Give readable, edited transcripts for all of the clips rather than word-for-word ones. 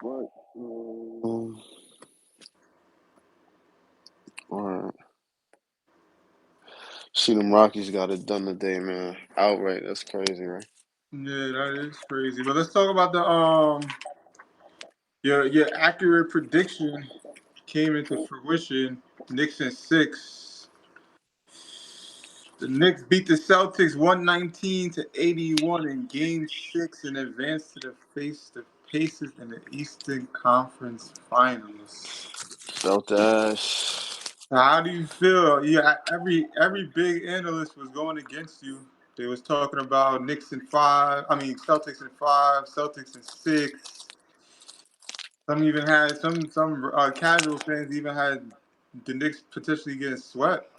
But, all right. See them Rockies got it done today, man. Outright. That's crazy, right? Yeah, that is crazy. But let's talk about the your accurate prediction came into fruition. Knicks in 6. The Knicks beat the Celtics 119-81 in Game 6 and advanced to the Pacers in the Eastern Conference Finals. Felt ass. How do you feel? Yeah, every big analyst was going against you. They was talking about Knicks in 5. I mean Celtics in 5, Celtics in 6. Some even had some casual fans even had the Knicks potentially getting swept.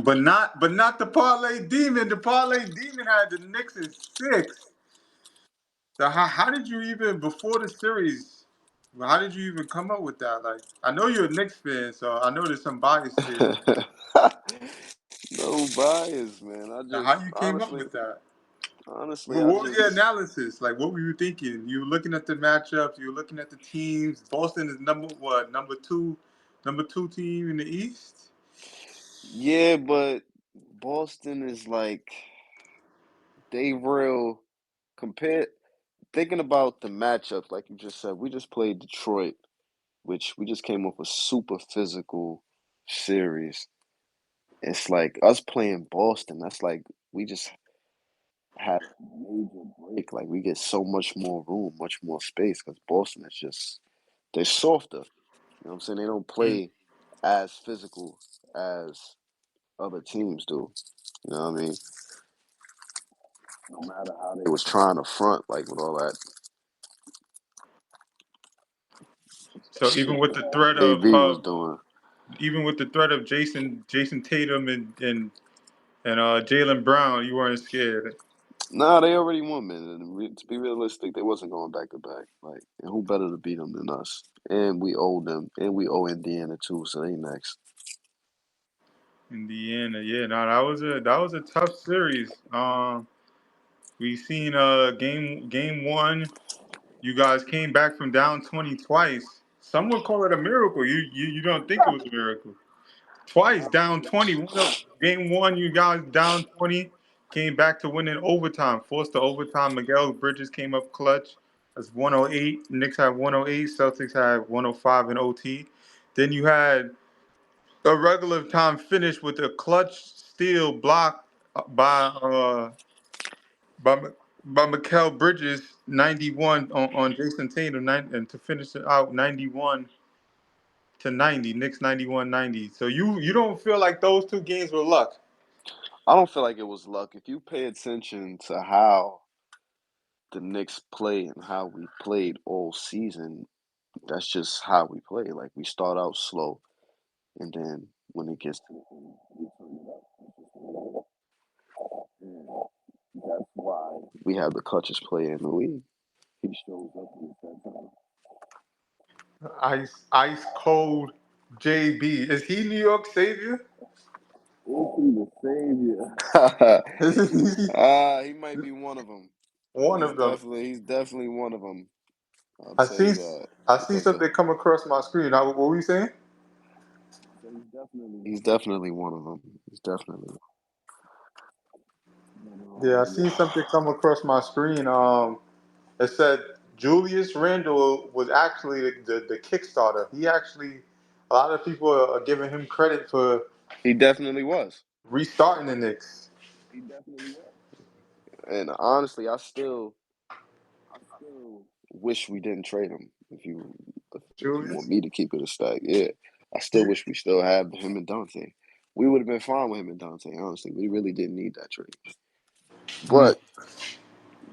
But not the Parlay Demon. The Parlay Demon had the Knicks in 6. So how did you even before the series? How did you even come up with that? Like I know you're a Knicks fan, so I know there's some bias there. No bias, man. I Now, just how you came up honestly, with that? honestly, Well, I what was your just analysis? Like, what were you thinking? You were looking at the matchups. You were looking at the teams. Boston is number what? Number two team in the East. yeah, but Boston is like they real compared. Thinking about the matchups, like you just said, we just played Detroit, which we just came off a super physical series. It's like us playing Boston. That's like we just have a major break. Like we get so much more room, much more space because Boston is just they're softer. You know what I'm saying? They don't Mm. play as physical as other teams do. You know what I mean? No matter how they was trying to front, like with all that So shit AB was doing. even with the threat of Jason Tatum and Jalen Brown, you weren't scared. Nah, they already won, man. And to be realistic, they wasn't going back to back. Like, and who better to beat them than us? And we owe them, and we owe Indiana too. So they next. Indiana, yeah, no, that was a tough series. We seen game one. You guys came back from down 20 twice. Some would call it a miracle. You don't think it was a miracle? Twice down 20. Game one, you guys down 20, came back to win in overtime. Forced to overtime. Miguel Bridges came up clutch. That's 108. Knicks had 108. Celtics had 105 in OT. Then you had a regular time finish with a clutch steal block by by Mikael Bridges 91 on Jason Tatum and to finish it out 91-90. Knicks 91-90. So you don't feel like those two games were luck. I don't feel like it was luck. If you pay attention to how the Knicks play and how we played all season, that's just how we play. Like we start out slow, and then when it gets to the end, we turn it up. And that's why we have the clutchest player in the league. He shows up in that time. Ice cold JB. Is he New York Savior? Is he the savior? He might be one of them. One of them. He's definitely one of them. I'll I tell see you that I see because something come across my screen. Now, what were we saying? he's definitely one of them. He's definitely. Yeah, I see something come across my screen. It said Julius Randle was actually the Kickstarter. He actually, a lot of people are giving him credit for He definitely was. restarting the Knicks. He definitely was. And honestly, I still wish we didn't trade him. If you want Julius. me to keep it a stack, yeah, I still wish we still had him and Dante. We would have been fine with him and Dante. Honestly, we really didn't need that trade. Mm. But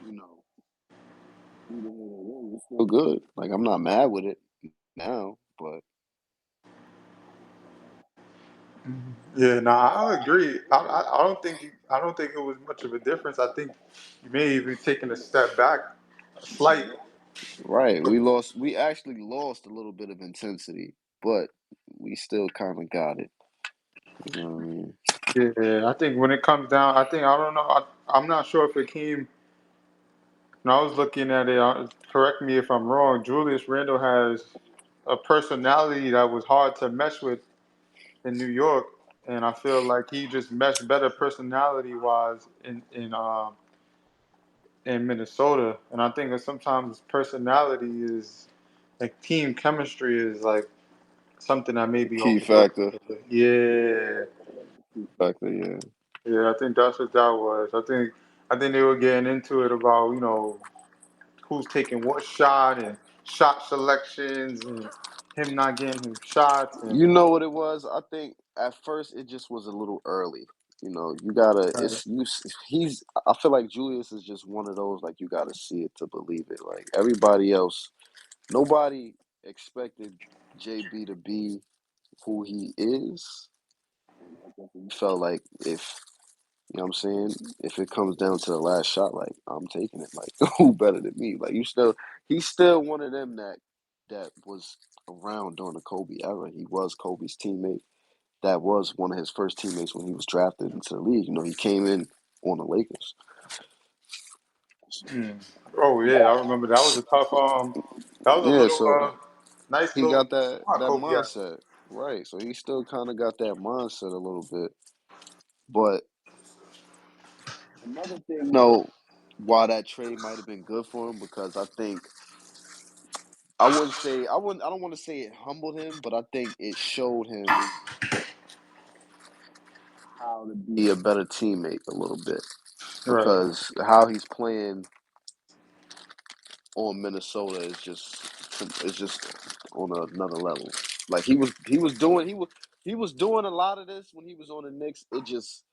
you know, either way it is, it's still good. Like I'm not mad with it now, but Yeah, no, I agree. I don't think it was much of a difference. I think you may even taken a step back, a slight. right, we lost. We actually lost a little bit of intensity, but we still kind of got it. You know what I mean? Yeah, I think when it comes down, I don't know. I'm not sure if it came. When I was looking at it, correct me if I'm wrong. Julius Randle has a personality that was hard to mesh with in New York, and I feel like he just meshed better personality wise in Minnesota. And I think that sometimes personality is like team chemistry is like something that may be Key overlooked. factor. Yeah, Factor, yeah. yeah, I think that's what that was. I think they were getting into it about who's taking what shot and shot selections and him not getting his shots and You know what it was? I think at first it just was a little early. You know, you gotta. uh, It's you. He's. I feel like Julius is just one of those. Like you gotta see it to believe it. Like everybody else, nobody expected JB to be who he is. Felt like if you know what I'm saying, if it comes down to the last shot, like I'm taking it. Like who better than me? Like he's still one of them that was around during the Kobe era. He was Kobe's teammate. That was one of his first teammates when he was drafted into the league. You know, he came in on the Lakers. mm. Oh yeah, I remember that was a tough that was a Yeah, little so nice he little got that spot that Kobe had. mindset. Right. So he still kind of got that mindset a little bit. But another thing, why that trade might have been good for him because I think I don't want to say it humbled him, but I think it showed him how to be a better teammate a little bit Right. because how he's playing on Minnesota is just on another level. Like he was doing a lot of this when he was on the Knicks. It just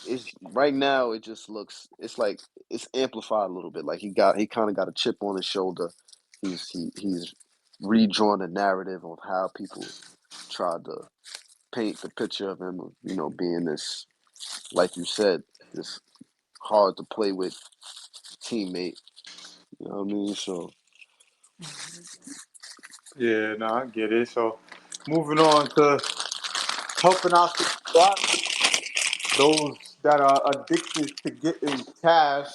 is right now. It just looks it's like it's amplified a little bit. Like he kind of got a chip on his shoulder. He's redrawn the narrative of how people tried to paint the picture of him of being this, like you said, this hard to play with teammate. You know what I mean? So Yeah, no, I get it. So moving on to helping out the squad, those that are addicted to getting cash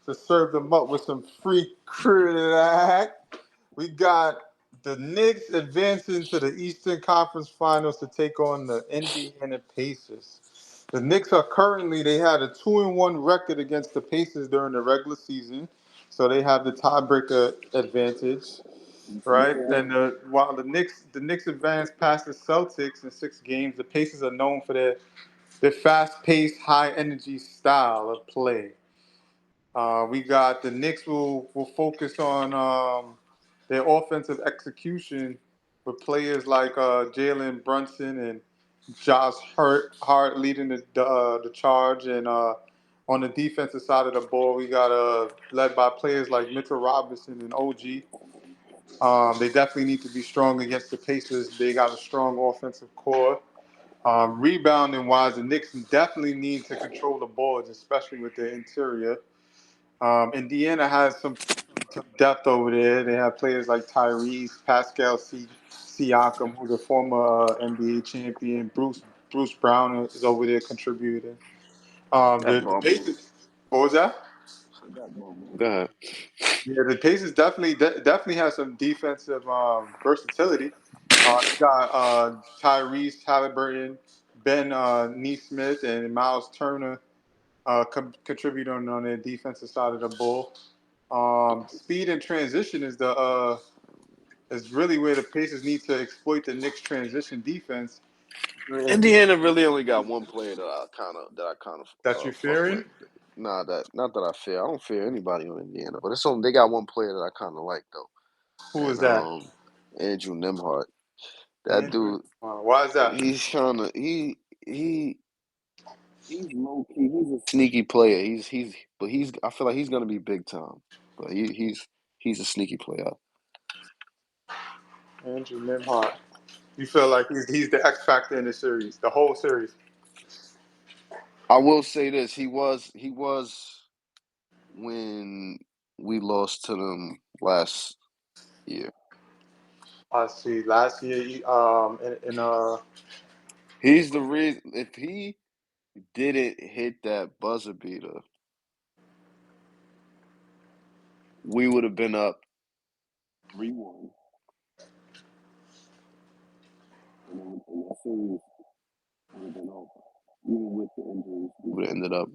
to serve them up with some free crack. We got the Knicks advancing to the Eastern Conference Finals to take on the Indiana Pacers. The Knicks are currently they had a 2-1 record against the Pacers during the regular season, so they have the tiebreaker advantage, right? And while the Knicks advanced past the Celtics in 6 games, the Pacers are known for their fast-paced, high-energy style of play. We got the Knicks will focus on their offensive execution with players like Jalen Brunson and Josh Hart leading the charge, and on the defensive side of the ball, we got led by players like Mitchell Robinson and OG. They definitely need to be strong against the Pacers. They got a strong offensive core. Rebounding wise, the Knicks definitely need to control the boards, especially with their interior. Indiana has some depth over there. They have players like Tyrese, Siakam, who's a former NBA champion. Bruce Brown is over there contributing. that's The bubble. Pacers. What was that? Go ahead. Yeah, the Pacers definitely have some defensive versatility. They got Tyrese Halliburton, Ben Neesmith, and Miles Turner contributing on the defensive side of the ball. Speed and transition is really where the Pacers need to exploit the Knicks' transition defense. Indiana really only got one player That you fuck fearing? with. Nah, that not that I fear. I don't fear anybody on Indiana, but it's only they got one player that I kind of like though, Who is and that? Andrew Nemhart. That Andrew. dude, Why is that? he's kind of he he's low key. He's a sneaky player. He's I feel like he's gonna be big time, but he's a sneaky player. Andrew Nimhart. You feel like he's the X factor in the series, the whole series. I will say this: he was when we lost to them last year. I see. Last year, He's the reason. If he didn't hit that buzzer beater, we would have been up 3-1. And that series would have been over. Even with the injuries, we would have ended up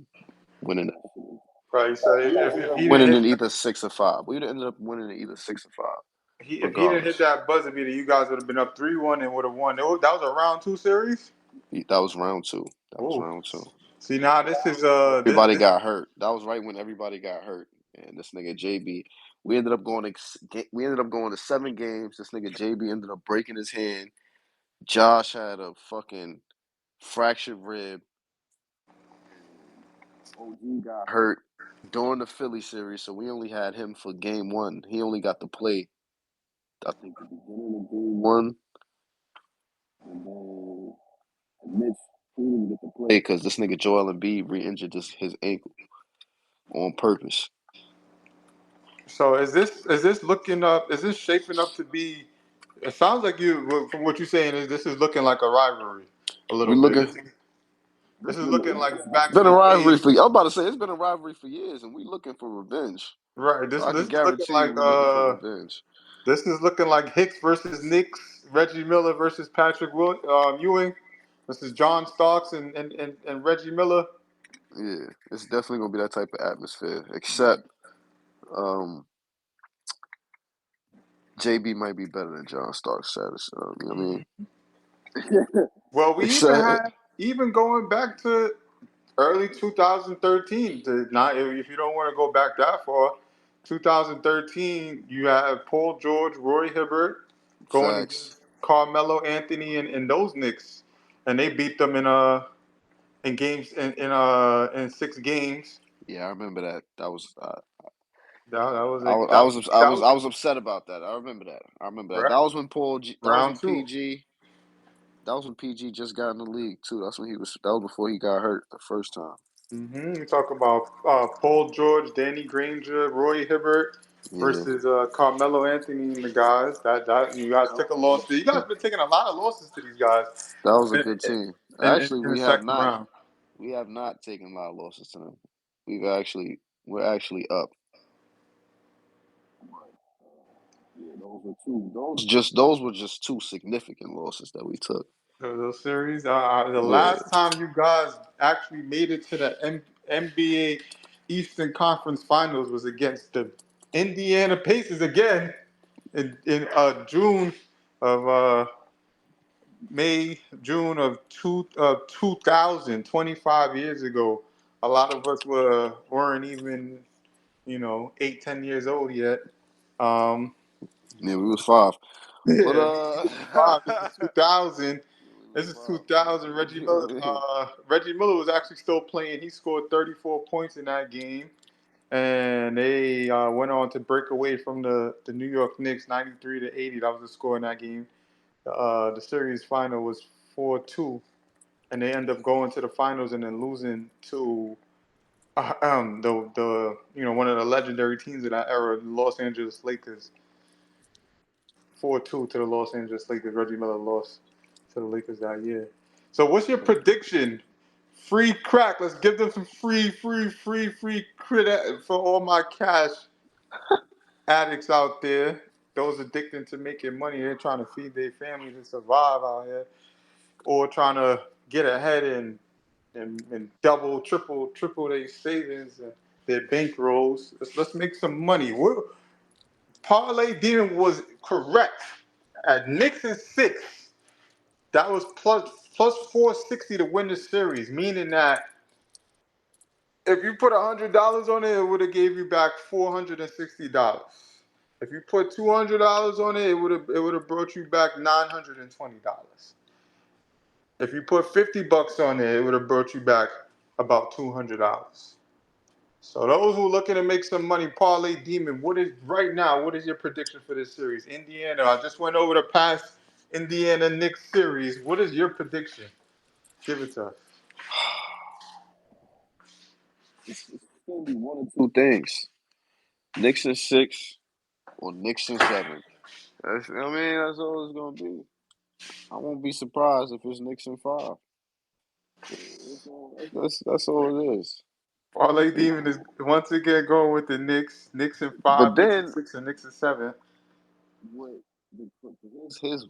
winning that series. Right. So if he didn't Winning hit in either 6 or 5. We would have ended up winning in either 6 or 5, if he didn't hit regardless. that buzzer beater, you guys would have been up 3-1 and would have won. That was a round 2 series. That was round 2. Oh, see now this is Everybody this got hurt. That was right when everybody got hurt. And this nigga JB, we ended up going to 7 games. This nigga JB ended up breaking his hand. Josh had a fucking fractured rib. OG got hurt during the Philly series, so we only had him for game 1. He only got to play, I think, the beginning of game 1, and then Mitch, he didn't get to play because this nigga Joel Embiid re-injured his ankle on purpose. So is this looking up? Is this shaping up to be? It sounds like from what you're saying, this is looking like a rivalry a little bit. This is looking like back to Been a the rivalry days. for. I'm about to say it's been a rivalry for years, and we looking for revenge. Right. So I This can is looking guarantee you, like we looking for revenge. this is looking like Hicks versus Knicks, Reggie Miller versus Patrick Ewing. This is John Starks and Reggie Miller. Yeah, it's definitely gonna be that type of atmosphere. Except, JB might be better than John Starks status. You know what I mean? Well, we Except, even going back to early 2013. If you don't want to go back that far, 2013, you have Paul George, Roy Hibbert going facts. against Carmelo Anthony and those Knicks, and they beat them in games in 6 games. Yeah, I remember that. That was. That was I, like was- I was. I that was. was I was upset about that. I remember that. I remember that. right, That was when That was when round 2. PG. That was when PG just got in the league too. That's when he was. That was before he got hurt the first time. You talk about Paul George, Danny Granger, Roy Hibbert Yeah, versus Carmelo Anthony and the guys. That you guys took a loss. You guys been taking a lot of losses to these guys that was a in, good team. Actually, in the we have second not. round. We have not taken a lot of losses to them. We're actually up. Yeah, those were just 2 significant losses that we took. Those series. The Yeah, last time you guys actually made it to the NBA Eastern Conference Finals was against the Indiana Pacers again in June of June of 2000, 25 years ago. A lot of us weren't even 8, 10 years old yet. yeah, we was 5. But Yeah, this is 5. This is 2000. we was This is 5. 2000. Reggie Miller was actually still playing. He scored 34 points in that game, and they went on to break away from the New York Knicks, 93-80. That was the score in that game. The series final was 4-2, and they end up going to the finals and then losing to the one of the legendary teams of that era, the Los Angeles Lakers. 4-2 to the Los Angeles Lakers. Reggie Miller lost to the Lakers that year. So what's your prediction? Free crack. Let's give them some free credit for all my cash addicts out there. Those addicted to making money. They're trying to feed their families and survive out here. Or trying to get ahead and double, triple their savings and their bankrolls. Let's make some money. Parlay Demon was correct. At Knicks and 6, that was plus 460 to win the series, meaning that if you put $100 on it, it would have gave you back $460. If you put $200 on it, it would have brought you back $920. If you put $50 on it, it would have brought you back about $200. So those who are looking to make some money, Parlay Demon, what is your prediction for this series? Indiana, I just went over the past Indiana Knicks series. What is your prediction? Give it to us. It's gonna be one or 2 things: Knicks in 6 or Knicks in 7. That's all it's gonna be. I won't be surprised if it's Knicks in 5. That's all it is. Parlay Demon is once again going with the Knicks. Knicks in But 5, Knicks in then 6, and Knicks in 7. what? Here's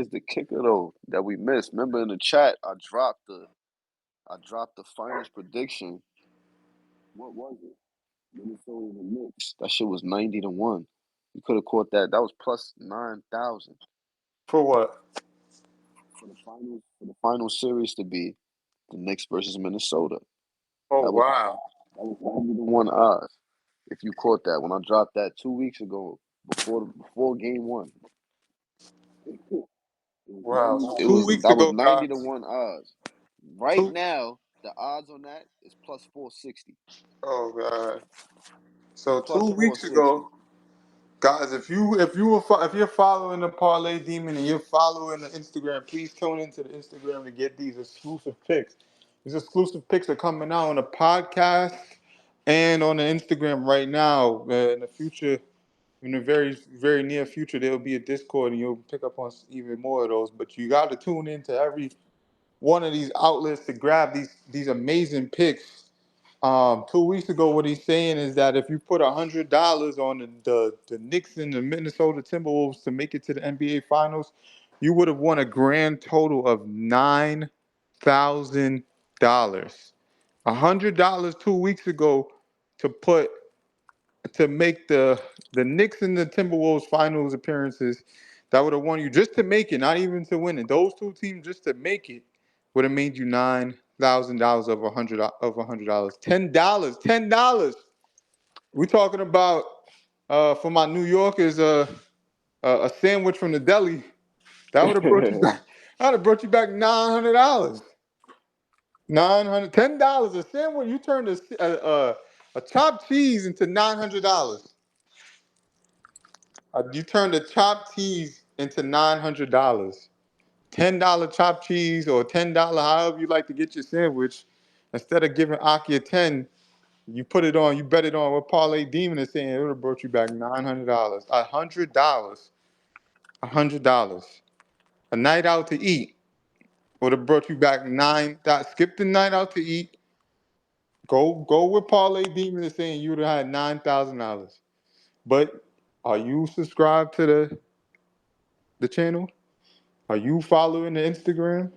the kicker though that we missed. Remember in the chat, I dropped the finals prediction. What was it? Minnesota the Knicks. That shit was 90-1. You could have caught that. That was plus 9,000 For what? for the finals. For the final series to be the Knicks versus Minnesota. Oh, That was wow. 90-1 odds. If you caught that when I dropped that 2 weeks ago before game one, Wow. So it 2 weeks that was ago, 90 to guys. 1 odds. Right Two. now, the odds on that is plus 460. Oh, God. So Plus 2 weeks 460. ago, guys, if you're following the Parlay Demon and you're following the Instagram, please tune into the Instagram to get these exclusive picks. These exclusive picks are coming out on the podcast and on the Instagram right now. In the future, in the very very near future, there'll be a Discord and you'll pick up on even more of those. But you got to tune into every one of these outlets to grab these amazing picks. 2 weeks ago, what he's saying is that if you put $100 on the Knicks and the Minnesota Timberwolves to make it to the NBA Finals, you would have won a grand total of $9,000. $100 2 weeks ago to put to make the Knicks and the Timberwolves finals appearances, that would have won you just to make it, not even to win it. Those two teams just to make it would have made you $9,000 of $100. $10. We're talking about for my New Yorkers a sandwich from the deli. That would have brought you back. That would have brought you back $900. $910 a sandwich. You turned a chopped cheese into $900. You turned the chopped cheese into $900. $10 chopped cheese or $10, however you like to get your sandwich. Instead of giving Aki a 10, you put it on, you bet it on what Parlay Demon is saying, it would have brought you back $900. $100. $100. A night out to eat would have brought you back skip the night out to eat. Go with Parlay Demon is saying you would have had $9,000. But are you subscribed to the channel? Are you following the Instagram?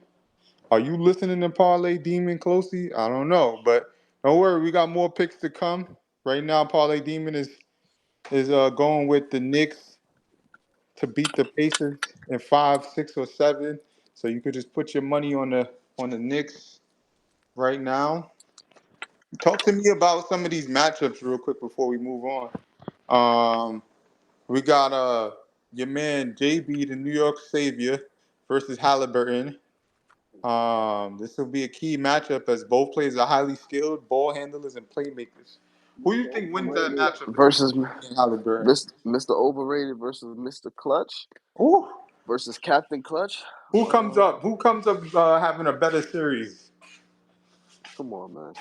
Are you listening to Parlay Demon closely? I don't know, but don't worry, we got more picks to come. Right now, Parlay Demon is going with the Knicks to beat the Pacers in 5, 6, or 7. So you could just put your money on the Knicks right now. Talk to me about some of these matchups real quick before we move on. Um, we got your man JB, the New York Savior, versus Halliburton. This will be a key matchup as both players are highly skilled ball handlers and playmakers. Who do you think wins that matchup between versus JB and Halliburton? Mr. Overrated versus Mr. Clutch Ooh. versus Captain Clutch. Who comes up? Who comes up having a better series? Come on, man.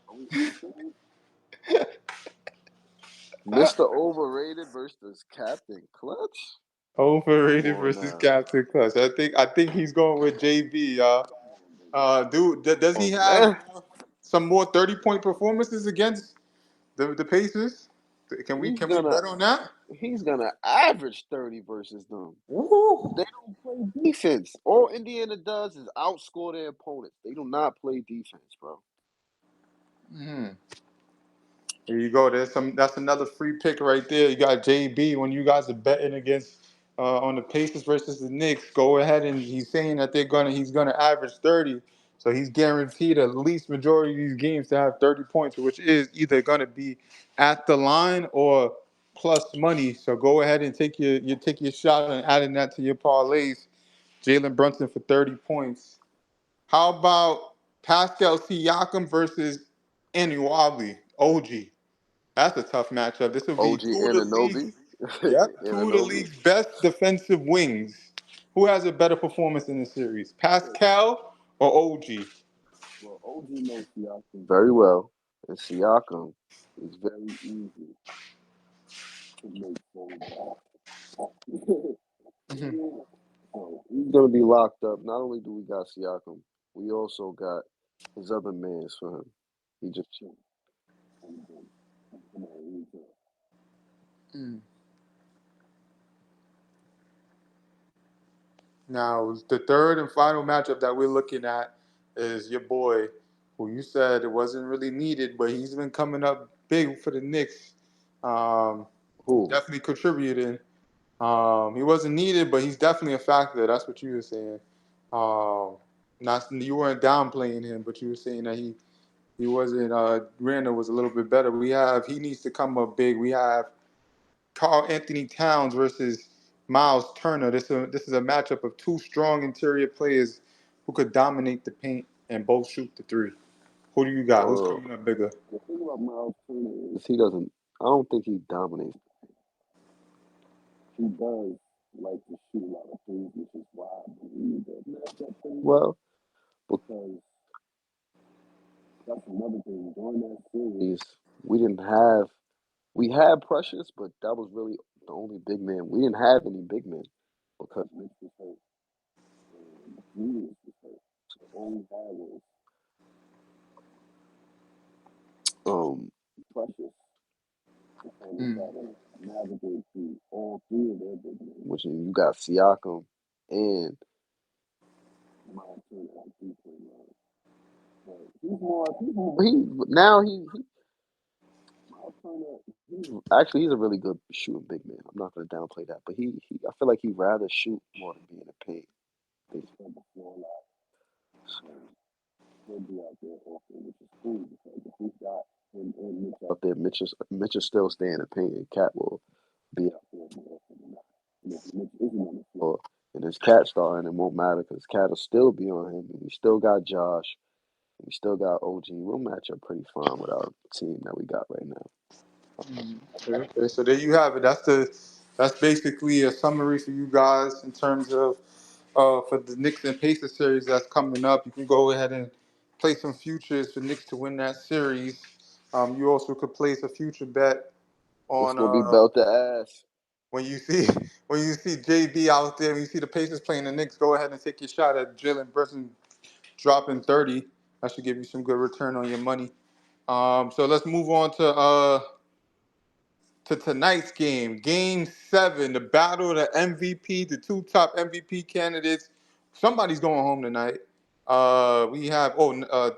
Are we serious? Mr. Overrated versus Captain Clutch. Come Overrated on versus now. Captain Clutch. I think he's going with JB, y'all. Does he Oh, have man. some more 30-point performances against the Pacers? Can we He's can we gonna bet on that? he's gonna average 30 versus them. Ooh. They don't play defense. All Indiana does is outscore their opponents. They do not play defense, bro. Hmm. There you go. That's another free pick right there. You got JB when you guys are betting against on the Pacers versus the Knicks. Go ahead and he's saying that he's gonna average 30. So he's guaranteed at least majority of these games to have 30 points, which is either gonna be at the line or plus money. So go ahead and take your shot and adding that to your parlays. Jalen Brunson for 30 points. How about Pascal Siakam versus Anunoby? OG. That's a tough matchup. This will be OG two of the league's, Ananobi. yep, two of the Ananobi. league's best defensive wings. Who has a better performance in the series, Pascal or OG? Well, OG knows Siakam very well, and Siakam is very easy to make fold out. Mhm. So he's gonna be locked up. Not only do we got Siakam, we also got his other mans for him. He just chilled. Mm. Now, the third and final matchup that we're looking at is your boy, who you said it wasn't really needed, but he's been coming up big for the Knicks. Um, Who? Definitely contributing. He wasn't needed, but he's definitely a factor. That's what you were saying. Not you weren't downplaying him, but you were saying that he wasn't. Randall was a little bit better. He needs to come up big. We have Carl Anthony Towns versus Miles Turner. This is a matchup of two strong interior players who could dominate the paint and both shoot the three. Who do you got? Who's Uh, coming up bigger? the thing about Miles Turner is he doesn't. I don't think he dominates. He does like to shoot a lot of threes, which is why I believe that matchup pretty well. Because that's another thing. During that series, we didn't have. We had Precious, but that was really the only big man. We didn't have any big men because Mitch was hurt and Julius was hurt. So all we had was Precious to kind of try to navigate through all three of their big men, which you got Siakam and Miles Turner on 3-point line. But he's more. He Miles Turner. He's a really good shooting big man. I'm not going to downplay that, but I feel like he'd rather shoot more than be in the paint. They spread the floor a lot, so he'll be out there often, which is cool because if we got him and Mitch out there, Mitch is still staying in the paint, and Cat will be out there more often than not. And if Mitch isn't on the floor and there's Cat starting, it won't matter because Cat will still be on him. And we still got Josh. We still got OG. We'll match up pretty fine with our team that we got right now. Okay, so there you have it. That's basically a summary for you guys in terms of for the Knicks and Pacers series that's coming up. You can go ahead and play some futures for Knicks to win that series. You also could place a future bet It's on gonna be belt to ass. when you see JB out there, when you see the Pacers playing the Knicks, go ahead and take your shot at Jalen Brunson dropping 30. That should give you some good return on your money. So let's move on to tonight's game, Game 7, the battle of the MVP, the two top MVP candidates. Somebody's going home tonight. We have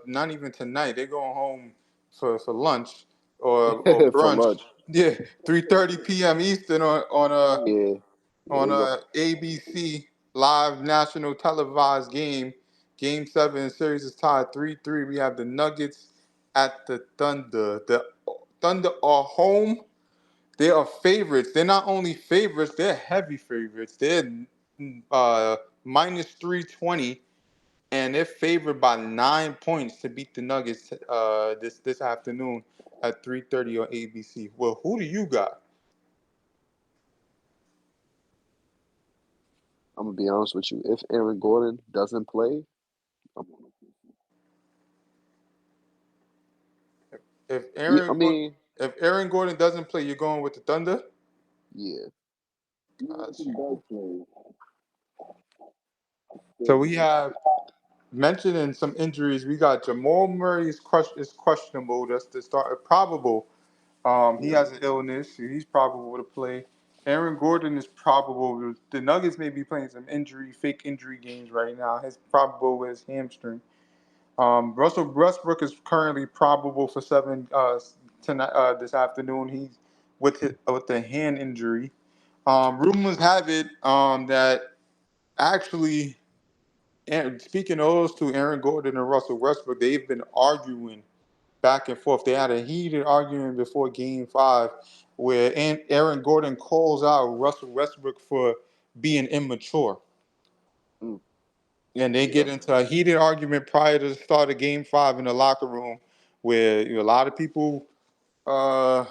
not even tonight. They're going home for lunch or For brunch. lunch. Yeah, 3:30 p.m. Eastern Yeah, on they go. ABC live national televised game. Game 7 series is tied 3-3. We have the Nuggets at the Thunder. The Thunder are home. They are favorites. They're not only favorites, they're heavy favorites. They're minus 320, and they're favored by 9 points to beat the Nuggets this afternoon at 3:30 on ABC. Well, who do you got? I'm gonna be honest with you. If Aaron Gordon doesn't play, I'm gonna. If Yeah, Aaron I Gordon, mean, if Aaron Gordon doesn't play, you're going with the Thunder? yeah. Gotcha. So we have mentioning some injuries. We got Jamal Murray is questionable. That's the start probable. He has an illness. So he's probable to play. Aaron Gordon is probable. The Nuggets may be playing some fake injury games right now. His probable with his hamstring. Russell Westbrook is currently probable for 7 tonight this afternoon. He's with the hand injury. Rumors have it that actually, and speaking of those two, Aaron Gordon and Russell Westbrook, they've been arguing back and forth. They had a heated argument before Game 5 where Aaron Gordon calls out Russell Westbrook for being immature. Mm, And they yeah. get into a heated argument prior to the start of Game 5 in the locker room where a lot of people, uh,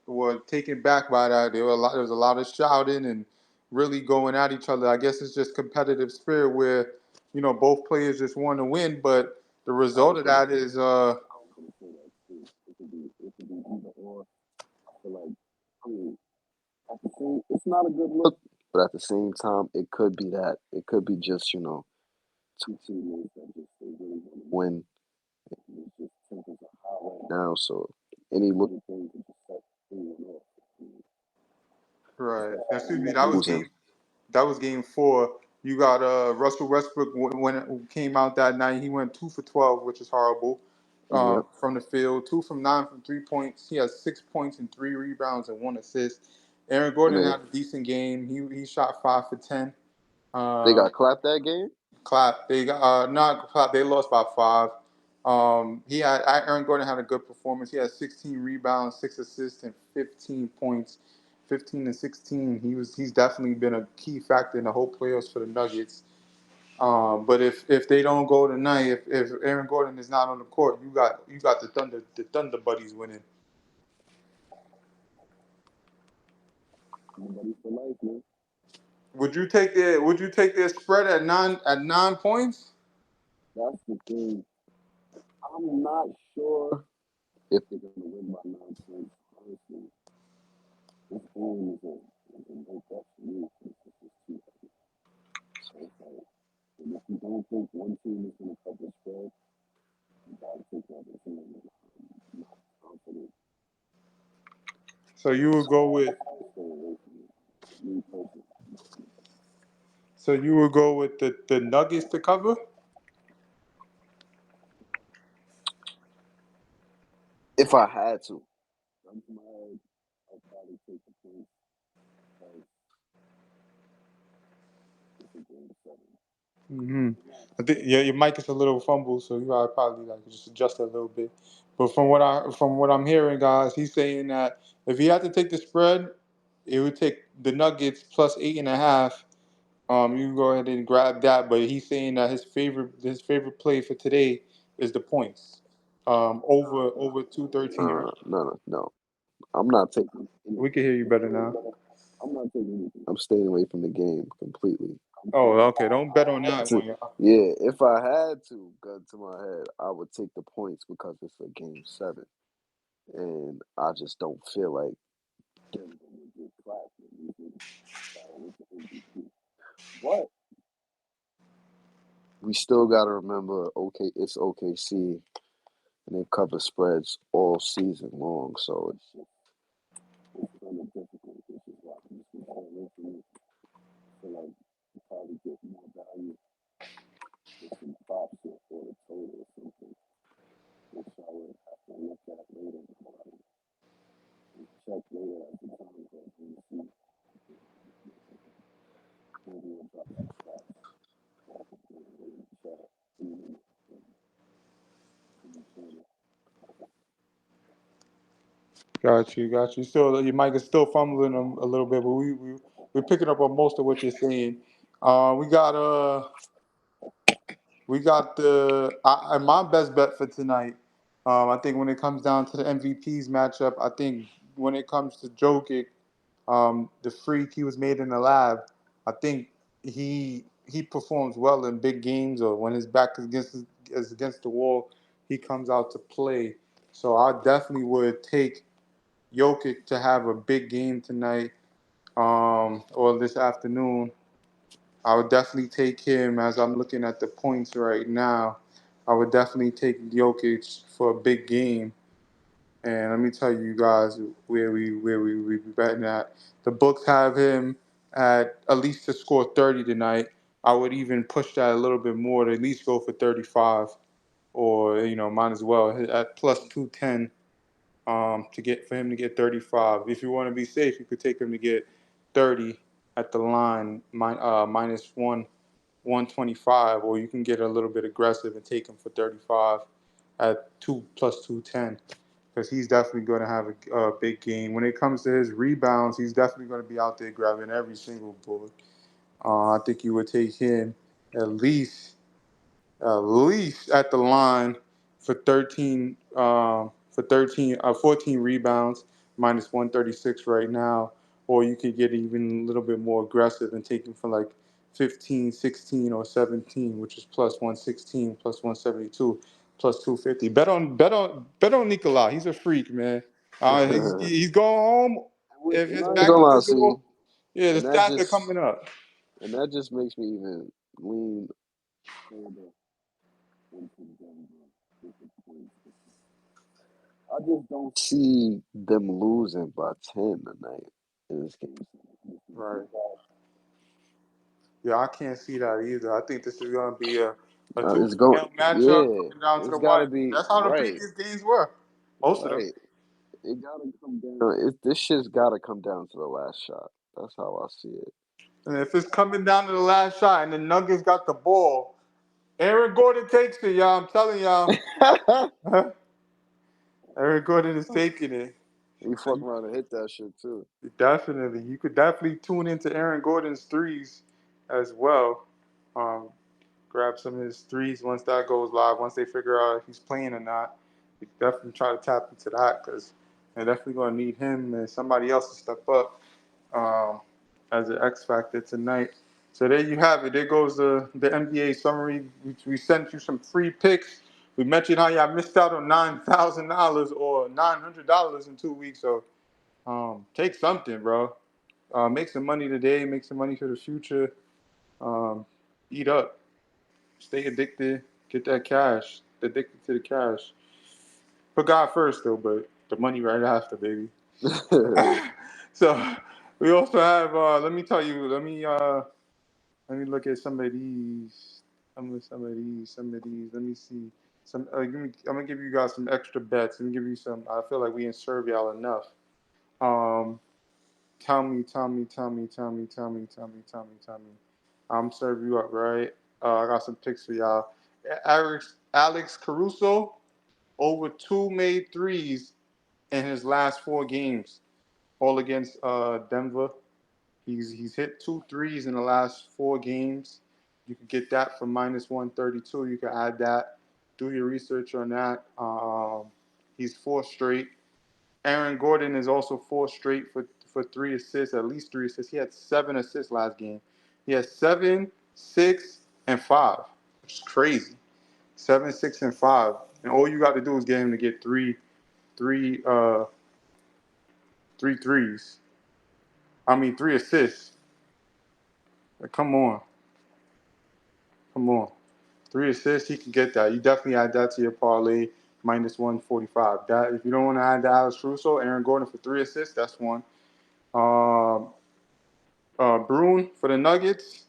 were taken back by that. There was a lot of shouting and really going at each other. I guess it's just competitive spirit where, both players just want to win, but the result of that is It could be either or. I feel like, I mean, at the same, it's not a good look, but at the same time, it could be that. It could be just two teammates that just they really want to win. now, so any little thing could just set anyone off. Right. Excuse me. Losing. That was game 4. You got Russell Westbrook when it came out that night. He went 2 for 12, which is horrible. Yep. From the field, 2 from 9 from 3 points. He has 6 points and 3 rebounds and 1 assist. Aaron Gordon And had a decent game. He shot 5 for 10. they got clapped that game. Clap. They got not clap. They lost by 5. Aaron Gordon had a good performance. He had 16 rebounds, 6 assists, and 15 points. 15 and 16. He's definitely been a key factor in the whole playoffs for the Nuggets. But if they don't go tonight, if Aaron Gordon is not on the court, you got the Thunder buddies winning. Would you take their spread at 9 points? That's the thing. I'm not sure if they're going to win by 9 points. Honestly, this game is a no bet for me. It's just too heavy. So it's like, and if you don't think one team is going to cover the spread, you got to take the other team. I'm not confident. So you would go with. Stay away from it. Me personally. So you would go with the Nuggets to cover? If I had to, gun to my head, I'd probably take the points because it's a game 7. Mm-hmm. I think your mic is a little fumble, so you gotta probably like just adjust it a little bit. But from what I'm hearing, guys, he's saying that if he had to take the spread, it would take the Nuggets plus 8.5. You can go ahead and grab that. But he's saying that his favorite play for today is the points. Over 213. No. I'm not taking We anything. can hear you better now. I'm not taking anything. I'm staying away from the game completely. Oh, okay. Don't bet on that one. Yeah, if I had to, gun to my head, I would take the points because it's a game 7, and I just don't feel like Denver would get clapped with the MVP. But we still got to remember, it's OKC, and they cover spreads all season long, so it's kind of difficult. This is why I'm just going to stay away from it. I feel like you probably get more value with some props or the total or something, which I would have to look at later. Check later as the time goes and see maybe we'll drop some stats in the chat. Got you. Still, your mic is still fumbling a little bit, but we're picking up on most of what you're saying. We got my best bet for tonight. I think when it comes down to the MVPs matchup, I think when it comes to Jokic, the freak he was made in the lab, I think he performs well in big games or when his back is against the wall, he comes out to play. So I definitely would take Jokic to have a big game tonight, or this afternoon. I would definitely take him as I'm looking at the points right now. I would definitely take Jokic for a big game. And let me tell you guys where we be betting at. The books have him at least to score 30 tonight. I would even push that a little bit more to at least go for 35, or might as well at plus 210 for him to get 35. If you want to be safe, you could take him to get 30 at the line, minus 125, or you can get a little bit aggressive and take him for 35 at 2 plus 210, because he's definitely going to have a big game. When it comes to his rebounds, he's definitely going to be out there grabbing every single bullet. I think you would take him at least at the line for 14 rebounds, minus 136 right now. Or you could get even a little bit more aggressive and take him for like 15, 16, or 17, which is plus 116, plus 172, plus 250. Bet on Nikolai. He's a freak, man. He's going home. If And his I ain't back gonna is lie, against the see, wall, yeah, the and that stats are just coming up. makes me even lean further into Denver with the points. I just don't see them losing by 10 tonight in this game. Right. Yeah, I can't see that either. I think this is going to be a It's going, two-male matchup yeah, coming down to it's the got to wire. be That's how the right, previous games were. Most of them. right. It got to come down. This shit's got to come down to the last shot. That's how I see it. And if it's coming down to the last shot and the Nuggets got the ball, Aaron Gordon takes it, y'all. I'm telling y'all. Aaron Gordon is taking it. He So fuck around and hit that shit too. definitely. You could definitely tune into Aaron Gordon's threes as well. Um, grab some of his threes once that goes live. Once they figure out if he's playing or not, you definitely try to tap into that because they're definitely going to need him and somebody else to step up um, as an X factor tonight. So there you have it. There goes the NBA summary. We sent you some free picks. We mentioned how y'all missed out on $9,000 or $900 in 2 weeks. So take something, bro. Make some money today. Make some money for the future. Um, eat up. Stay addicted. Get that cash. Addicted to the cash. Put God first, though, but the money right after, baby. So we also have. Let me tell you. Let me look at some of these. Some of these. Some of these. Let me see. I'm gonna give you guys some extra bets. Let me give you some. I feel like we didn't serve y'all enough. Um, tell me. I'm serving you up, right? I got some picks for y'all. Alex Caruso over two made threes in his last 4 games, all against Denver. He's hit 2 threes in the last 4 games. You can get that for -132. You can add that. Do your research on that. He's 4 straight. Aaron Gordon is also 4 straight for 3 assists, at least 3 assists. He had 7 assists last game. He has 7, 6, and 5, which is crazy. 7, 6, and 5, and all you got to do is get him to get three, uh, three threes. I mean, 3 assists. Like, come on. 3 assists, he can get that. You definitely add that to your parlay, -145. That if you don't want to add the Alex Russo, Aaron Gordon for 3 assists, that's one. Um, Bruin for the Nuggets.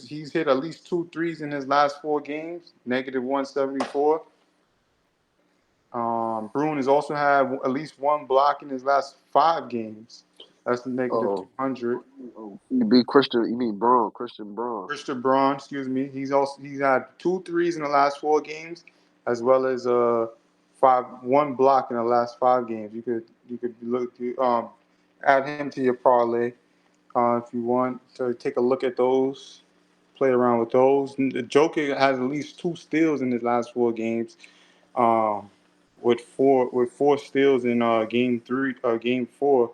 He's hit at least 2 threes in his last 4 games, -174. Bruin has also had at least one block in his last 5 games. That's negative Oh, 200. you be Christian. You mean Braun? Christian Braun. Christian Braun, excuse me. He's had 2 threes in the last 4 games, as well as one block in the last 5 games. You could look to add him to your parlay if you want to take a look at those, play around with those. The Joker has at least 2 steals in his last 4 games, um, with four steals in game four.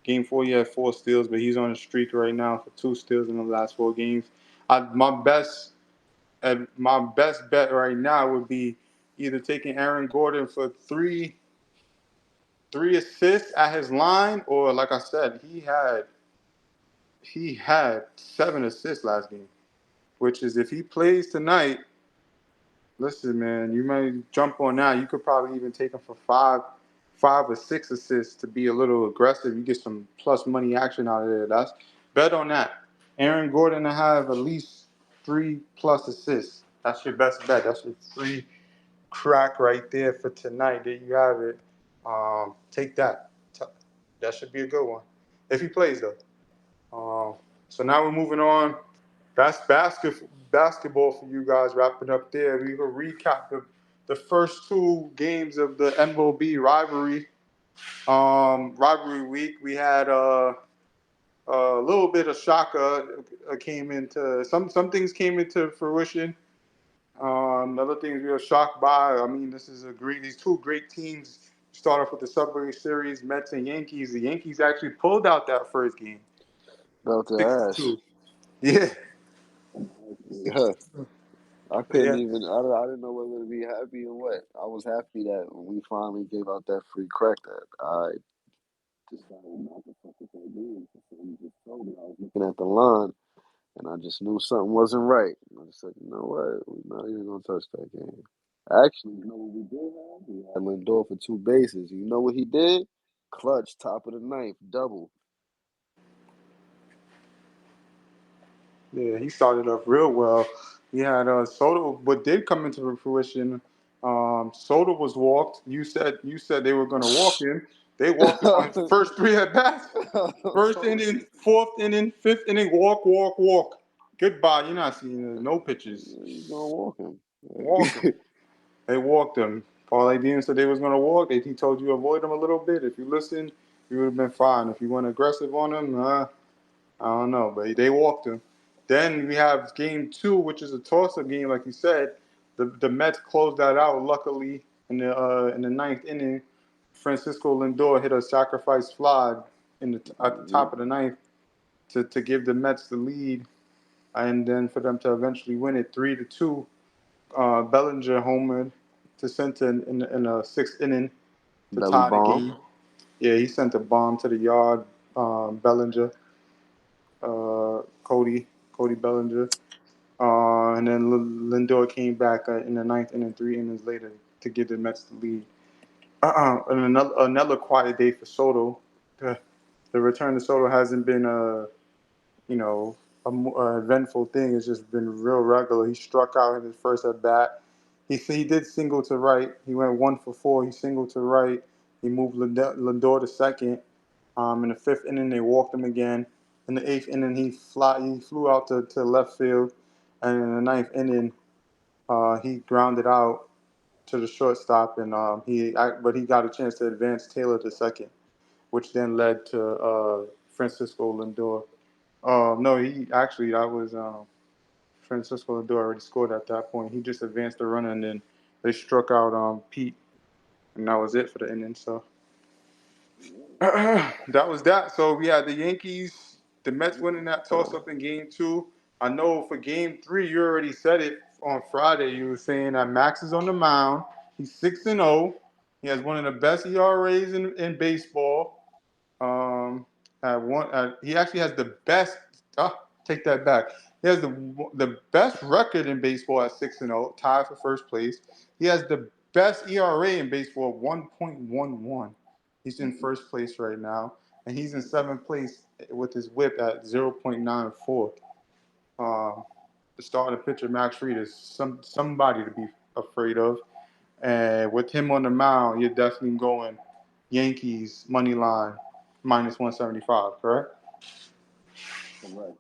Game four, he had 4 steals, but he's on a streak right now for 2 steals in the last 4 games. My best bet right now would be either taking Aaron Gordon for three assists at his line, or like I said, he had 7 assists last game, which is if he plays tonight. Listen, man, you might jump on that. You could probably even take him for five or 6 assists to be a little aggressive. You get some plus money action out of there. That's bet on that. Aaron Gordon to have at least 3+ assists. That's your best bet. That's your free crack right there for tonight. There you have it. Take that. That should be a good one if he plays though. So now we're moving on. That's basketball for you guys. Wrapping up there. We will recap the first 2 games of the MLB rivalry week. We had a little bit of shocker came into some things came into fruition. Other things we were shocked by. I mean, these 2 great teams. Start off with the Subway Series, Mets and Yankees. The Yankees actually pulled out that first game, Belt to ass. 6-2. Yeah. Yeah. I couldn't Yeah. even. I didn't know whether to be happy or what. I was happy that when we finally gave out that free crack, that I decided not to fuck with that game. Somebody just told me. I was looking at the line, and I just knew something wasn't right. And I just said, you know what? We're not even gonna touch that game. Actually, you know what we did have? We had Lindor for two bases. You know what he did? Clutch, top of the ninth, double. Yeah, he started off real well. He had Soto, what did come into fruition. Soto was walked. You said they were going to walk him. They walked him on his first three at bats. I First told inning, you. fourth inning, fifth inning, walk, walk, walk. Goodbye. You're not seeing no pitches. You gonna walk him. Walk him. They walked him. Parlay Demon said they was going to walk. He told you avoid him a little bit. If you listened, you would have been fine. If you went aggressive on him, I don't know, but they walked him. Then we have game two, which is a toss-up game, like you said. The Mets closed that out. Luckily, in the ninth inning, Francisco Lindor hit a sacrifice fly at the Mhm. top of the ninth to give the Mets the lead, and then for them to eventually win it 3-2. Bellinger homered to center in a sixth inning to Belly tie the bomb. game. Yeah, he sent a bomb to the yard. Bellinger, Cody Bellinger. And then Lindor came back in the ninth inning, 3 innings later, to give the Mets the lead. And another quiet day for Soto. The return to Soto hasn't been a eventful thing. It's just been real regular. He struck out in his first at bat. He did single to right. He went 1 for 4. He singled to right. He moved Lindor to second. In the fifth inning, they walked him again. In the eighth inning, he flew out to left field. And in the ninth inning, he grounded out to the shortstop, and but he got a chance to advance Taylor to second, which then led to Francisco Lindor. No, he actually that was Francisco Lindor already scored at that point. He just advanced the runner, and then they struck out Pete, and that was it for the inning. So that was that. So we had the Yankees, the Mets winning that toss up in game two. I know for game three, you already said it on Friday. You were saying that Max is on the mound. He's 6-0. He has one of the best ERAs in baseball. Um, he actually has the best. Take that back. He has the best record in baseball at 6-0, tied for first place. He has the best ERA in baseball, 1.11. He's in first place right now, and he's in seventh place with his WHIP at 0.94. Um, the starting pitcher Max Fried is somebody to be afraid of, and with him on the mound, you're definitely going Yankees money line -175. Correct? Correct.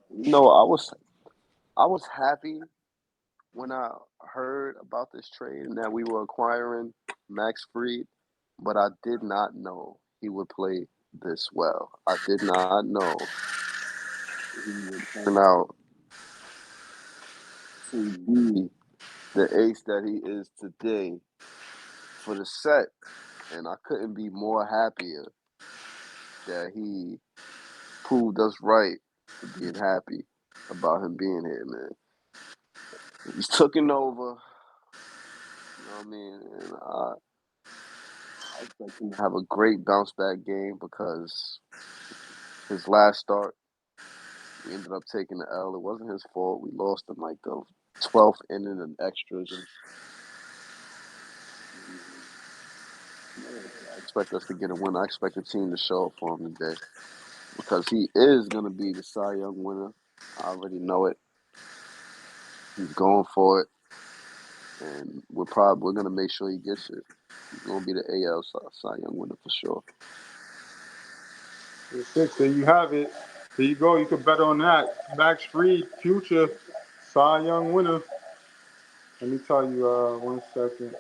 I was happy when I heard about this trade and that we were acquiring Max Fried, but I did not know he would play this well. I did not know he would turn out to be the ace that he is today for the set. And I couldn't be more happier that he proved us right to being happy about him being here, man. He's taking over, you know what I mean? And I expect him to have a great bounce back game because his last start, we ended up taking the L. It wasn't his fault. We lost in like the 12th inning and extras. I expect us to get a win. I expect the team to show up for him today because he is going to be the Cy Young winner. I already know it. He's going for it, and we're going to make sure he gets it. He's going to be the AL Cy Young winner for sure. Six. There you have it. There you go. You can bet on that. Max Fried, future Cy Young winner. Let me tell you. 1 second.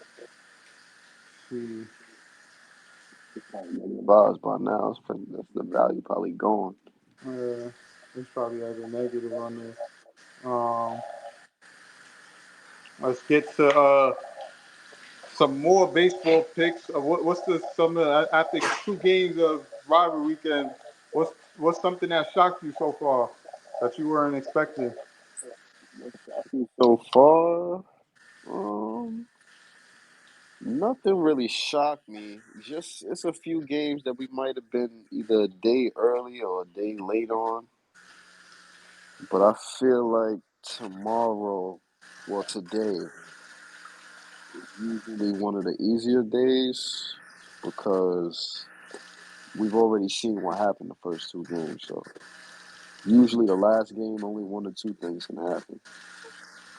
See. It's probably $1 by now. That's the value probably gone. It's probably has a negative on there. Let's get to some more baseball picks. What's some of after 2 games of rivalry weekend? What's something that shocked you so far that you weren't expecting? So far, um, nothing really shocked me. Just it's a few games that we might have been either a day early or a day late on. But I feel like tomorrow, well, today, is usually one of the easier days because we've already seen what happened the first two games. So usually the last game, only one or two things can happen.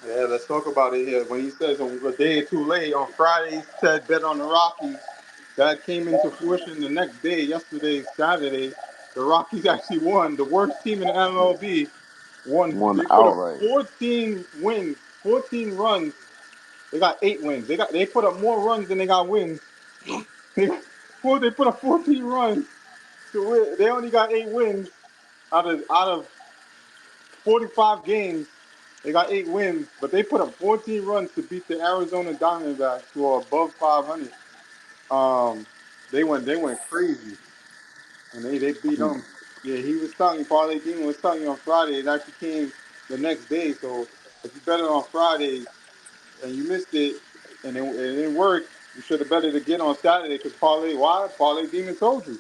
Yeah, let's talk about it here. When he says a day or too late on Friday, he said bet on the Rockies. That came into fruition the next day, yesterday, Saturday. The Rockies actually won. The worst team in the MLB won. One They put up outright. 14 wins, 14 runs. They got 8 wins. They put up more runs than they got wins. They, they put up 14 runs to win. They only got 8 wins out of 45 games. They got 8 wins, but they put up 14 runs to beat the Arizona Diamondbacks, who are above 500. They went crazy, and they beat them. Yeah, he was telling you, Parlay Demon was telling you on Friday. It actually came the next day. So if you bet it on Friday and you missed it, and it didn't work, you should have bet it again on Saturday. Because Parlay Demon told you.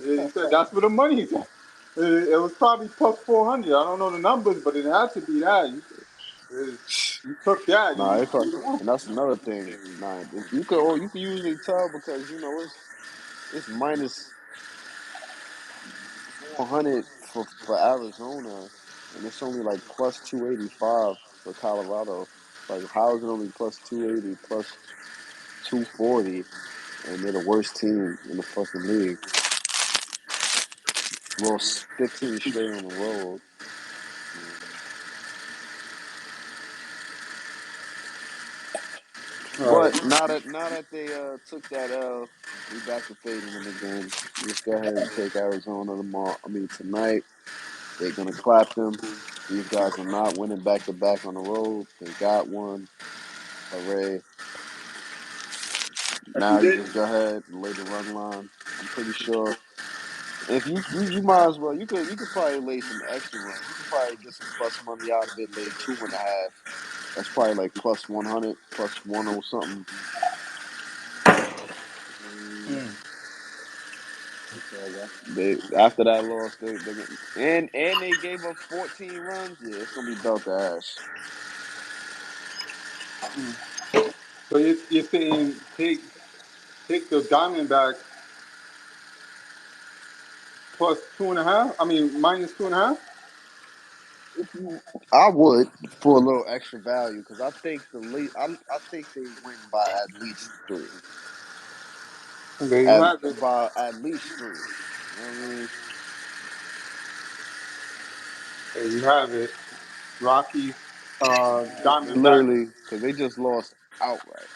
Yeah, he said that's where the money's at. It was probably plus 400. I don't know the numbers, but it had to be that. You took that. Nah, it's like, You won. and that's another thing. Nah, you can usually tell because it's minus 400 for Arizona, and it's only like plus 285 for Colorado. Like, how is it only plus 280, plus 240, and they're the worst team in the fucking league? Lost 15 straight on the road. All right. But now that they took that L, we back to fading them again. Just go ahead and take Arizona tomorrow. I mean tonight. They're gonna clap them. These guys are not winning back to back on the road. They got one. Hooray. If you Now you did, just go ahead and lay the run line. I'm pretty sure if you might as well you could probably lay some extra runs. You could probably get some plus money out of it, lay 2.5. That's probably like plus 100, plus one or something. They after that loss, they and they gave up 14 runs. Yeah, it's gonna be belt to ass. so you're saying take the Diamondbacks plus 2.5. I mean minus 2.5. I would for a little extra value because I think I think they win by at least three. There you have it. By at least three. You know what I mean? There you have it. Rockies, They Diamondbacks. literally because they just lost outright.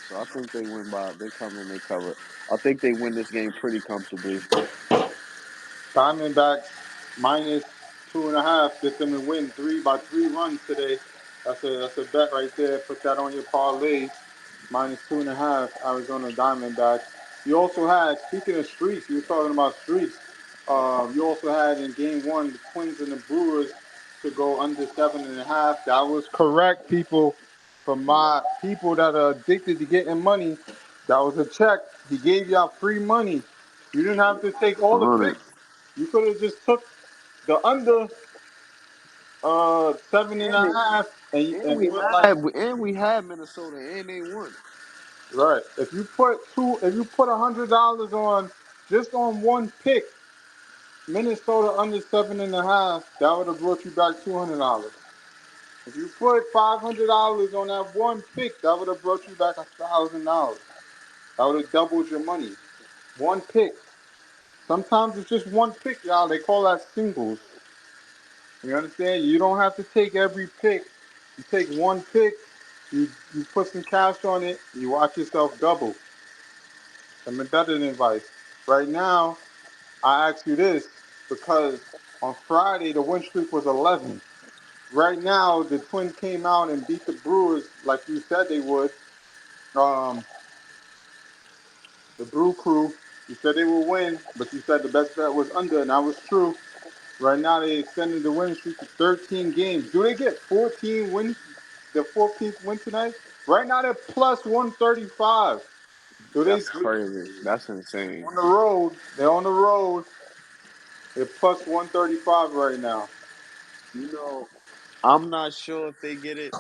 So I think they win by they come in they cover. I think they win this game pretty comfortably. Diamondbacks minus 2.5. Get them to win 3 by 3 runs today. That's a bet right there. Put that on your parlay. Minus 2.5. Arizona Diamondbacks. You also had, speaking of streaks, you were talking about streaks. You also had in game one the Twins and the Brewers to go under 7.5. That was correct, people. For my people that are addicted to getting money, that was a check. He gave y'all free money. You didn't have to take all the 100. picks. You could have just took the under seven and And a they half and and we put like had Minnesota and they won. right. If you put $100 on just on one pick, Minnesota under 7.5, that would have brought you back $200. If you put $500 on that one pick, that would have brought you back $1,000. That would have doubled your money. One pick. Sometimes it's just one pick, y'all. They call that singles. You understand? You don't have to take every pick. You take one pick, you put some cash on it, you watch yourself double. Some better advice. Right now, I ask you this because on Friday the win streak was 11. Right now, the Twins came out and beat the Brewers like you said they would. Um, the Brew Crew, you said they would win, but you said the best bet was under, and that was true. Right now, they extended the winning streak to 13 games. Do they get 14 wins? The 14th win tonight? Right now, they're plus 135. So they That's crazy. That's insane. on the road. They're on the road. They're plus 135 right now. You know, I'm not sure if they get it,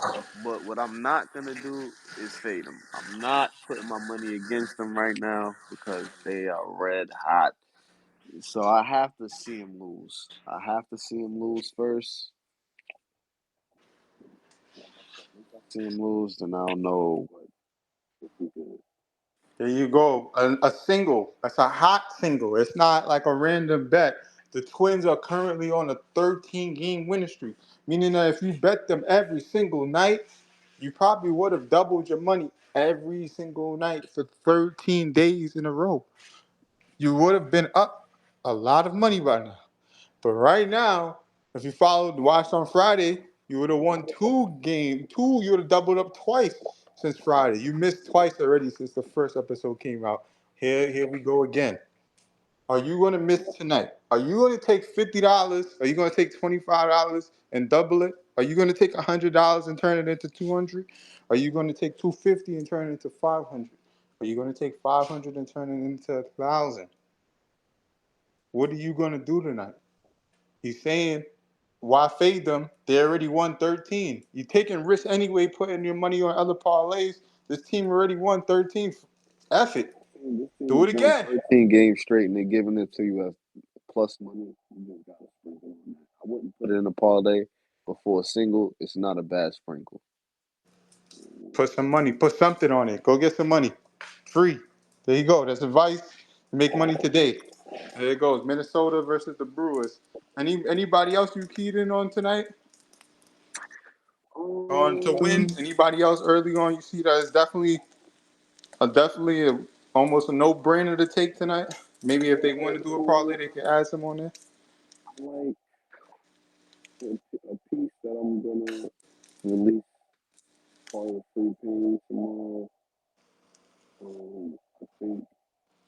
but what I'm not gonna do is fade them. I'm not putting my money against them right now because they are red hot. So I have to see him lose. I have to see him lose first. Once I see him lose, then I'll know if he good. There you go. A single. That's a hot single. It's not like a random bet. The Twins are currently on a 13-game winning streak, meaning that if you bet them every single night, you probably would have doubled your money every single night for 13 days in a row. You would have been up a lot of money by now. But right now, if you watched on Friday, you would have won two. You would have doubled up twice since Friday. You missed twice already since the first episode came out. Here we go again. Are you going to miss tonight? Are you going to take $50? Are you going to take $25 and double it? Are you going to take $100 and turn it into 200? Are you going to take 250 and turn it into 500? Are you going to take 500 and turn it into 1,000? What are you going to do tonight? He's saying, why fade them? They already won 13. You're taking risks anyway, putting your money on other parlays. This team already won 13. F it. This Do team it won again. 13 games straight, and they're giving it to you as plus money. You just gotta sprinkle on that. I wouldn't put it in a parlay, but for a single, it's not a bad sprinkle. Put some money. Put something on it. Go get some money. Free. There you go. That's advice to make money today. There it goes. Minnesota versus the Brewers. Anybody else you keyed in on tonight? On to win? Um, Anybody else early on you see that is definitely almost a no-brainer to take tonight? Maybe if they want to do a parlay, they can add some on there. I like a piece that I'm gonna release part of the free paying tomorrow. I think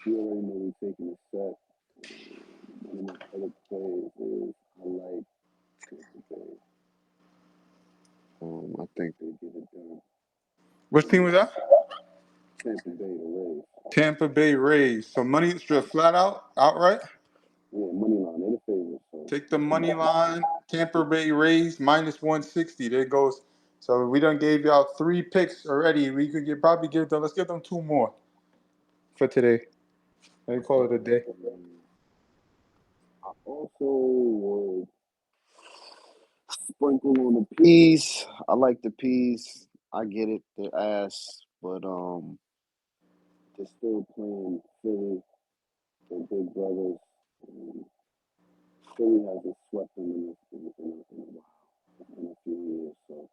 you already know we're taking a set. One of my other plays is I like Tampa Bay. I think they get it done. Which team was that? Tampa Bay, the Rays. Tampa Bay Rays. So money straight flat out, outright. Yeah, money line, they're the favorite. So Take the that's the money best. line. Tampa Bay Rays minus 160. There goes. So we done gave y'all 3 picks already. We could probably give them. Let's give them 2 more for today. They call it a day. I also would sprinkle on the peas. I like the peas. I get it, they're ass, but they're still playing Philly. They're big brothers. Um, Philly hasn't swept them in a while, in a few years. So,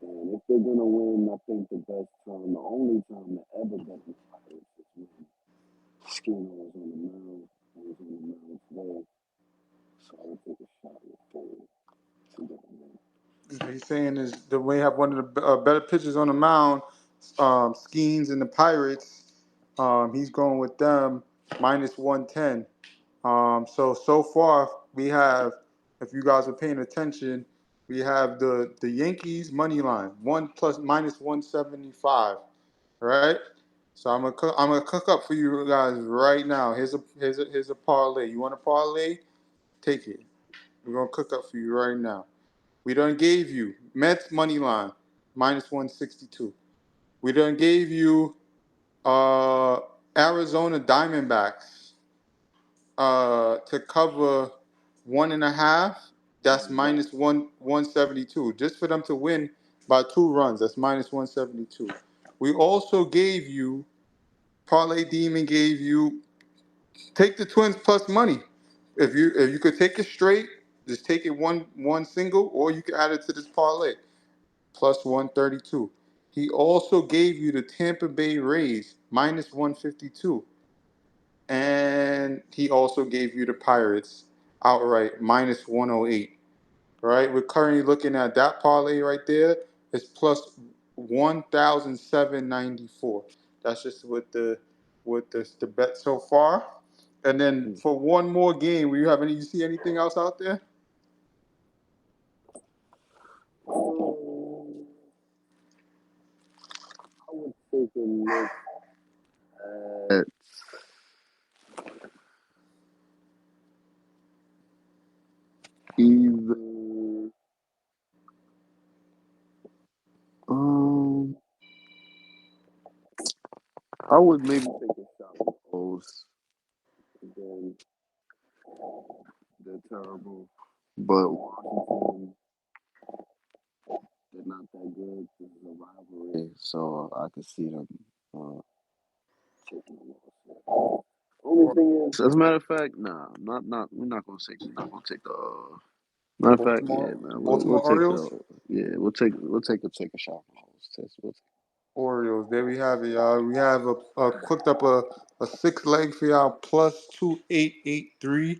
and if they're gonna win, I think the best time, the only time to ever bet on the Pirates is when Skinner was on the mound. He was on the mound today, so I would take a shot with Philly to get them in. He's saying is the way have one of the better pitchers on the mound, Skeens and the Pirates. He's going with them minus 110. So far we have, if you guys are paying attention, we have the Yankees money line 1 plus minus 175. Right. So I'm gonna cook up for you guys right now. Here's a parlay. You want a parlay? Take it. We're gonna cook up for you right now. We done gave you Mets money line minus 162. We done gave you uh, Arizona Diamondbacks to cover 1.5. That's minus 172. Just for them to win by 2 runs, that's minus 172. We also gave you Parlay Demon gave you take the Twins plus money. If you could take it straight, just take it one single, or you could add it to this parlay plus 132. He also gave you the Tampa Bay Rays minus 152. And he also gave you the Pirates outright minus 108. All right, we're currently looking at that parlay right there. It's plus 1,794. That's just with the bet so far. And then for one more game, you see anything else out there? I would take a look at either. I would maybe take a shot with O's. Again, they're terrible. But Washington, they're not that good. This is a rivalry, so I could see them taking the loss. Only thing is, as a matter of fact, nah, we're not gonna take the. The Matter of fact, yeah, Baltimore man, the we'll Baltimore take Orioles. the, yeah, we'll take a shot on those. Orioles. There we have it, y'all. We have cooked up a 6 leg for y'all plus 2883.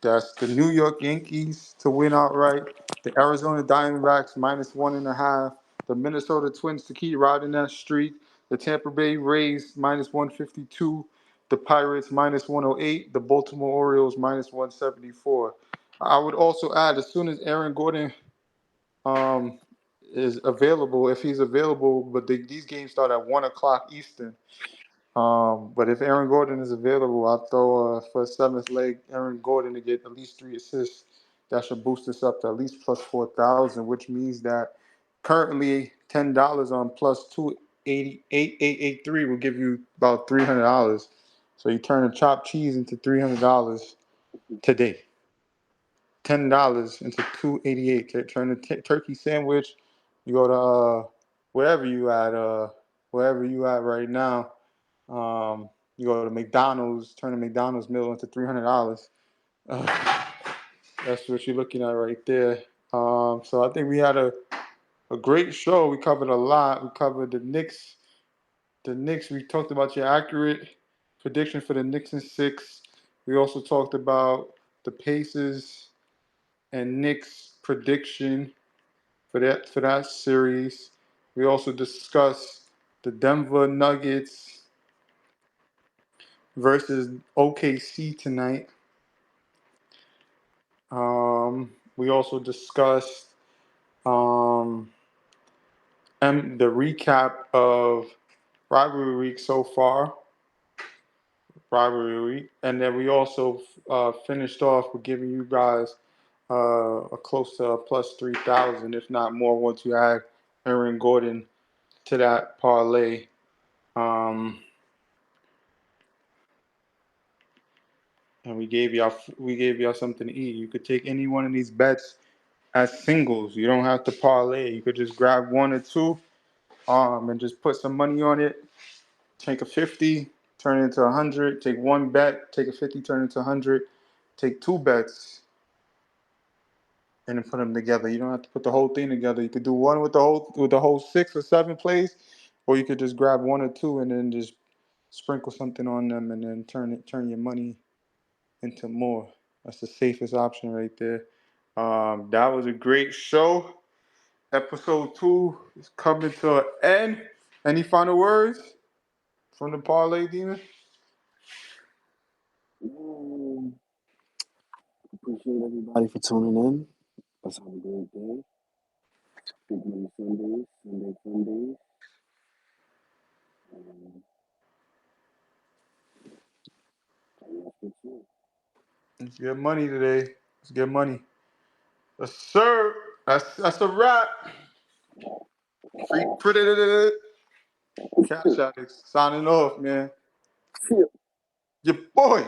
That's the New York Yankees to win outright. The Arizona Diamondbacks -1.5. The Minnesota Twins to keep riding that streak. The Tampa Bay Rays -152. The Pirates -108. The Baltimore Orioles -174. I would also add, as soon as Aaron Gordon um, is available, if he's available, but these games start at 1 o'clock Eastern. But if Aaron Gordon is available, I'll throw for a 7th leg Aaron Gordon to get at least 3 assists. That should boost us up to at least plus 4,000, which means that currently $10 on plus 288,883 will give you about $300. So you turn a chopped cheese into $300 today. $10 into 288. Turn the turkey sandwich. You go to wherever you at right now. You go to McDonald's, turn a McDonald's meal into $300. That's what you're looking at right there. So I think we had a great show. We covered a lot. We covered the Knicks. We talked about your accurate prediction for the Knicks in 6. We also talked about the Pacers and Knicks prediction for that series. We also discussed the Denver Nuggets versus OKC tonight. We also discussed the recap of rivalry week so far, and then we also finished off with giving you guys a close to a plus 3,000, if not more, once you add Aaron Gordon to that parlay. And we gave y'all something to eat. You could take any one of these bets as singles. You don't have to parlay. You could just grab 1 or 2, and just put some money on it. Take a 50, turn it into 100. Take 1 bet, take a 50, turn it into 100. Take 2 bets, and then put them together. You don't have to put the whole thing together. You could do one with the whole 6 or 7 plays, or you could just grab 1 or 2 and then just sprinkle something on them, and then turn your money into more. That's the safest option right there. That was a great show. Episode 2 is coming to an end. Any final words from the Parlay Demon? Appreciate everybody for tuning in. Let's have a great day. Big money Sundays, Sundays. Let's get money today. Let's get money. Yes, sir. That's a wrap. Free Cash Addicts signing off, man. Your boy.